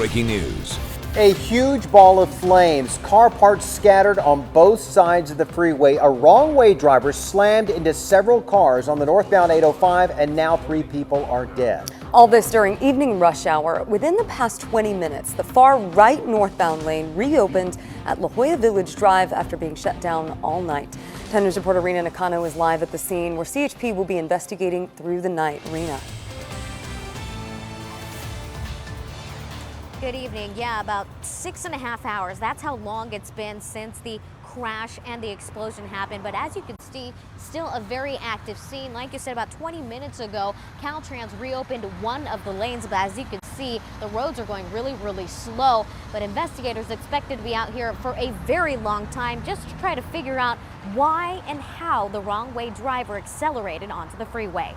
breaking news. A huge ball of flames, car parts scattered on both sides of the freeway. A wrong-way driver slammed into several cars on the northbound 805, and now 3 people are dead. All this during evening rush hour. Within the past 20 minutes, the far right northbound lane reopened at La Jolla Village Drive after being shut down all night. 10 News reporter Rena Nakano is live at the scene where CHP will be investigating through the night. Rena. Good evening. Yeah, about 6.5 hours. That's how long it's been since the crash and the explosion happened. But as you can see, still a very active scene. Like you said, about 20 minutes ago, Caltrans reopened one of the lanes. But as you can see, the roads are going really slow. But investigators expected to be out here for a very long time just to try to figure out why and how the wrong-way driver accelerated onto the freeway.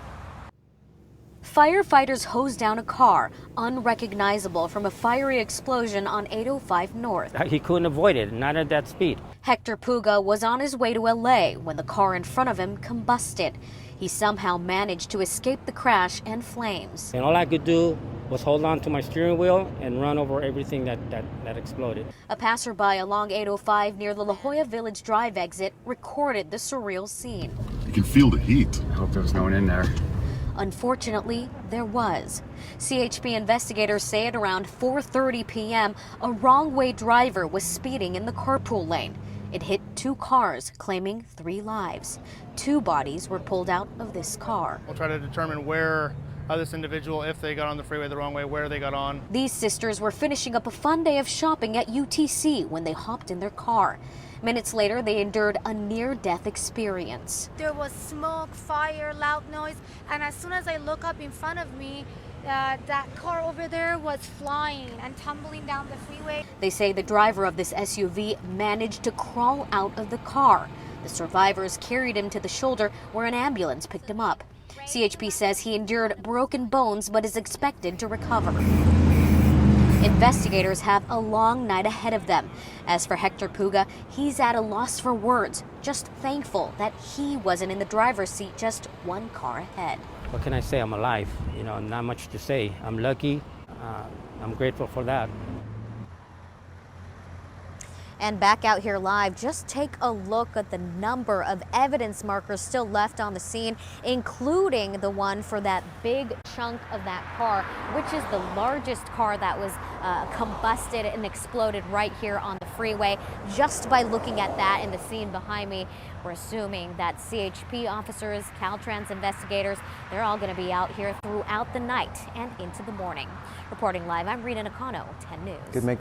Firefighters hosed down a car, unrecognizable from a fiery explosion on 805 North. He couldn't avoid it, not at that speed. Hector Puga was on his way to LA when the car in front of him combusted. He somehow managed to escape the crash and flames. And all I could do was hold on to my steering wheel and run over everything that exploded. A passerby along 805 near the La Jolla Village Drive exit recorded the surreal scene. You can feel the heat. I hope there was no one in there. Unfortunately, there was. CHP investigators say at around 4:30 p.m., a wrong-way driver was speeding in the carpool lane. It hit 2 cars, claiming 3 lives. 2 bodies were pulled out of this car. We'll try to determine where this individual, if they got on the freeway the wrong way, where they got on. These sisters were finishing up a fun day of shopping at UTC when they hopped in their car. Minutes later, they endured a near-death experience. There was smoke, fire, loud noise, and as soon as I look up in front of me, that car over there was flying and tumbling down the freeway. They say the driver of this SUV managed to crawl out of the car. The survivors carried him to the shoulder where an ambulance picked him up. CHP says he endured broken bones but is expected to recover. Investigators have a long night ahead of them. As for Hector Puga, he's at a loss for words, just thankful that he wasn't in the driver's seat just 1 car ahead. What can I say? I'm alive. You know, not much to say. I'm lucky. I'm grateful for that. And back out here live, just take a look at the number of evidence markers still left on the scene, including the one for that big chunk of that car, which is the largest car that was combusted and exploded right here on the freeway. Just by looking at that in the scene behind me, we're assuming that CHP officers, Caltrans investigators, they're all going to be out here throughout the night and into the morning. Reporting live, I'm Rena Nakano, 10 News.